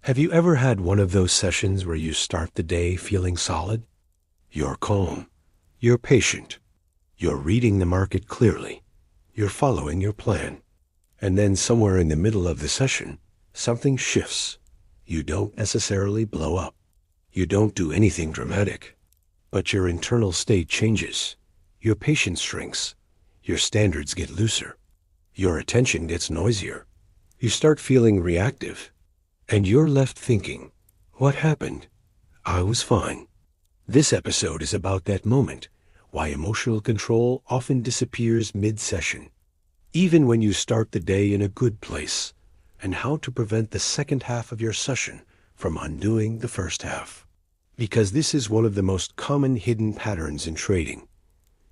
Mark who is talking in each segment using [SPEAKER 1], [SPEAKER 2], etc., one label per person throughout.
[SPEAKER 1] Have you ever had one of those sessions where you start the day feeling solid? You're calm. You're patient. You're reading the market clearly. You're following your plan. And then somewhere in the middle of the session, something shifts. You don't necessarily blow up. You don't do anything dramatic. But your internal state changes. Your patience shrinks. Your standards get looser. Your attention gets noisier. You start feeling reactive. And you're left thinking, what happened? I was fine. This episode is about that moment, why emotional control often disappears mid-session, even when you start the day in a good place, and how to prevent the second half of your session from undoing the first half. Because this is one of the most common hidden patterns in trading.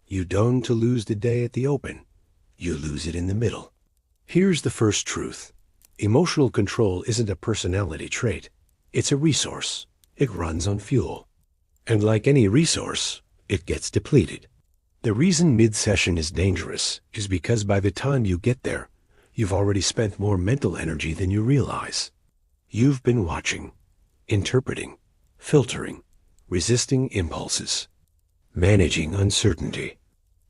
[SPEAKER 1] You don't to lose the day at the open, you lose it in the middle. Here's the first truth. Emotional control isn't a personality trait. It's a resource. It runs on fuel. And like any resource, it gets depleted. The reason mid-session is dangerous is because by the time you get there, you've already spent more mental energy than you realize. You've been watching, interpreting, filtering, resisting impulses, managing uncertainty,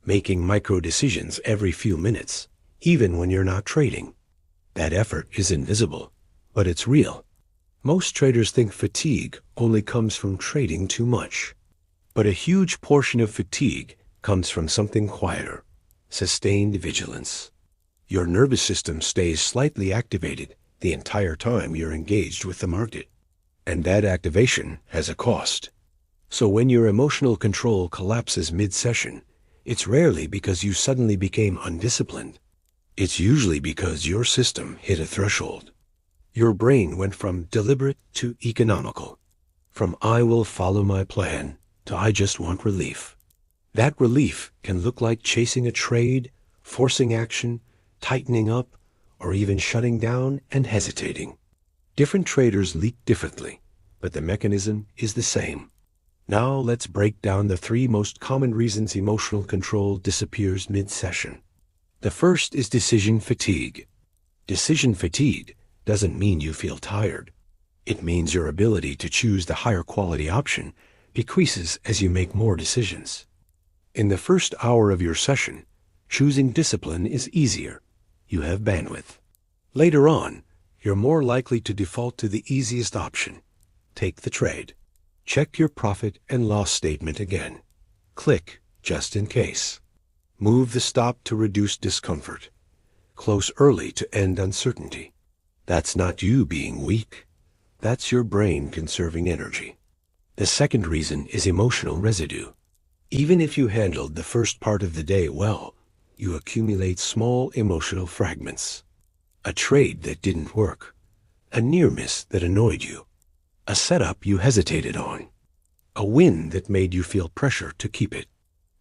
[SPEAKER 1] making micro-decisions every few minutes, even when you're not trading. That effort is invisible, but it's real. Most traders think fatigue only comes from trading too much. But a huge portion of fatigue comes from something quieter, sustained vigilance. Your nervous system stays slightly activated the entire time you're engaged with the market. And that activation has a cost. So when your emotional control collapses mid-session, it's rarely because you suddenly became undisciplined. It's usually because your system hit a threshold. Your brain went from deliberate to economical, from I will follow my plan to I just want relief. That relief can look like chasing a trade, forcing action, tightening up, or even shutting down and hesitating. Different traders leak differently, but the mechanism is the same. Now let's break down the 3 most common reasons emotional control disappears mid-session. The first is decision fatigue. Decision fatigue doesn't mean you feel tired. It means your ability to choose the higher quality option decreases as you make more decisions. In the first hour of your session, choosing discipline is easier. You have bandwidth. Later on, you're more likely to default to the easiest option. Take the trade. Check your profit and loss statement again. Click just in case. Move the stop to reduce discomfort. Close early to end uncertainty. That's not you being weak. That's your brain conserving energy. The second reason is emotional residue. Even if you handled the first part of the day well, you accumulate small emotional fragments. A trade that didn't work. A near miss that annoyed you. A setup you hesitated on. A win that made you feel pressure to keep it.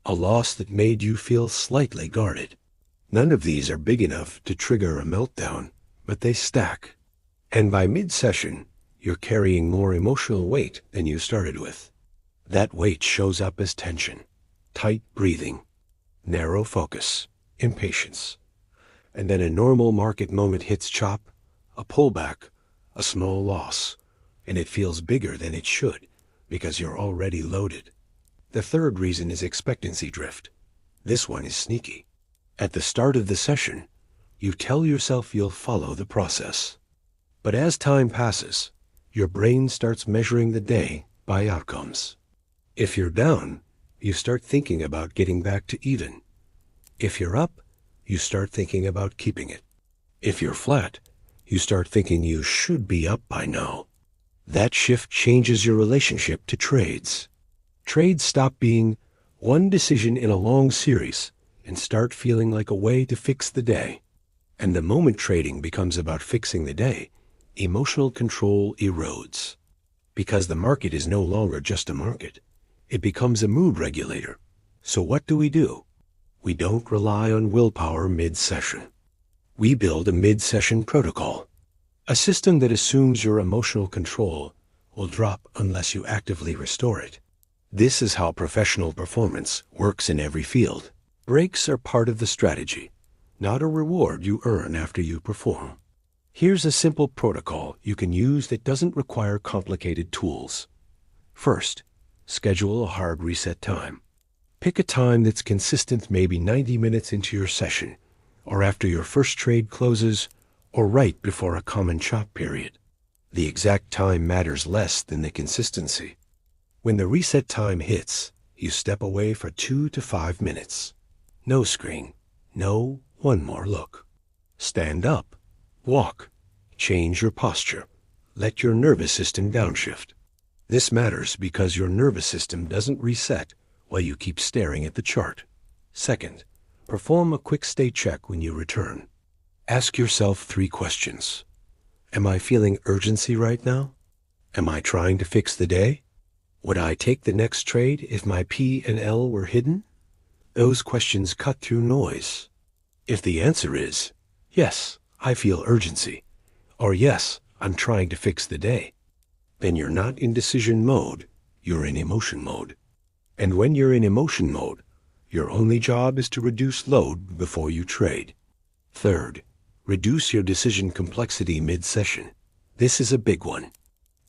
[SPEAKER 1] A loss that made you feel slightly guarded. None of these are big enough to trigger a meltdown, but they stack. And by mid-session, you're carrying more emotional weight than you started with. That weight shows up as tension, tight breathing, narrow focus, impatience. And then a normal market moment hits chop, a pullback, a small loss, and it feels bigger than it should because you're already loaded. The third reason is expectancy drift. This one is sneaky. At the start of the session, you tell yourself you'll follow the process. But as time passes, your brain starts measuring the day by outcomes. If you're down, you start thinking about getting back to even. If you're up, you start thinking about keeping it. If you're flat, you start thinking you should be up by now. That shift changes your relationship to trades. Trades stop being one decision in a long series and start feeling like a way to fix the day. And the moment trading becomes about fixing the day, emotional control erodes. Because the market is no longer just a market. It becomes a mood regulator. So what do? We don't rely on willpower mid-session. We build a mid-session protocol. A system that assumes your emotional control will drop unless you actively restore it. This is how professional performance works in every field. Breaks are part of the strategy, not a reward you earn after you perform. Here's a simple protocol you can use that doesn't require complicated tools. First, schedule a hard reset time. Pick a time that's consistent, maybe 90 minutes into your session, or after your first trade closes, or right before a common chop period. The exact time matters less than the consistency. When the reset time hits, you step away for 2 to 5 minutes. No screen. No one more look. Stand up. Walk. Change your posture. Let your nervous system downshift. This matters because your nervous system doesn't reset while you keep staring at the chart. Second, perform a quick state check when you return. Ask yourself 3 questions. Am I feeling urgency right now? Am I trying to fix the day? Would I take the next trade if my P and L were hidden? Those questions cut through noise. If the answer is, yes, I feel urgency, or yes, I'm trying to fix the day, then you're not in decision mode, you're in emotion mode. And when you're in emotion mode, your only job is to reduce load before you trade. Third, reduce your decision complexity mid-session. This is a big one.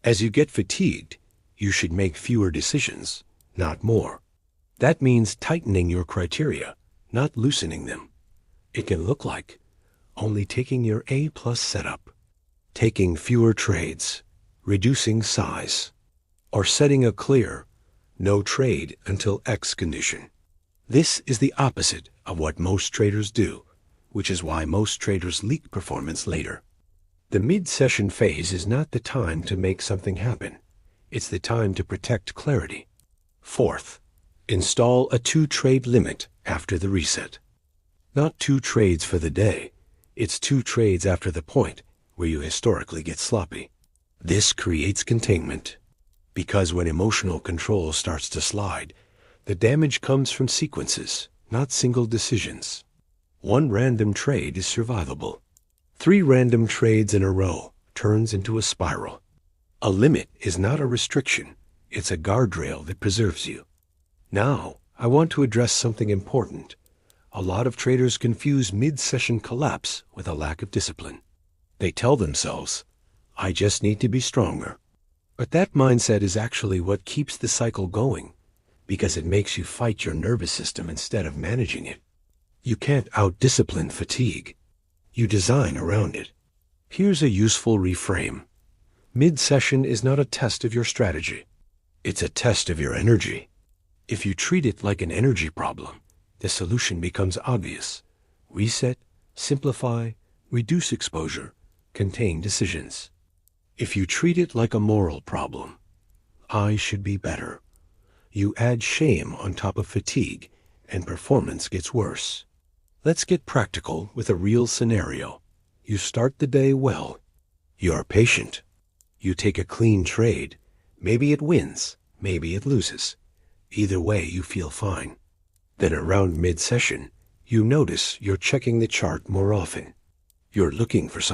[SPEAKER 1] As you get fatigued, you should make fewer decisions, not more. That means tightening your criteria, not loosening them. It can look like only taking your A+ setup, taking fewer trades, reducing size, or setting a clear no trade until X condition. This is the opposite of what most traders do, which is why most traders leak performance later. The mid-session phase is not the time to make something happen. It's the time to protect clarity. Fourth, install a 2-trade limit after the reset. Not 2 trades for the day. It's 2 trades after the point where you historically get sloppy. This creates containment. Because when emotional control starts to slide, the damage comes from sequences, not single decisions. 1 random trade is survivable. 3 random trades in a row turns into a spiral. A limit is not a restriction. It's a guardrail that preserves you. Now, I want to address something important. A lot of traders confuse mid-session collapse with a lack of discipline. They tell themselves, I just need to be stronger. But that mindset is actually what keeps the cycle going, because it makes you fight your nervous system instead of managing it. You can't out-discipline fatigue. You design around it. Here's a useful reframe. Mid-session is not a test of your strategy. It's a test of your energy. If you treat it like an energy problem, the solution becomes obvious. Reset, simplify, reduce exposure, contain decisions. If you treat it like a moral problem, I should be better, you add shame on top of fatigue, and performance gets worse. Let's get practical with a real scenario. You start the day well. You're patient. You take a clean trade. Maybe it wins, maybe it loses. Either way, you feel fine. Then around mid-session, you notice you're checking the chart more often. You're looking for something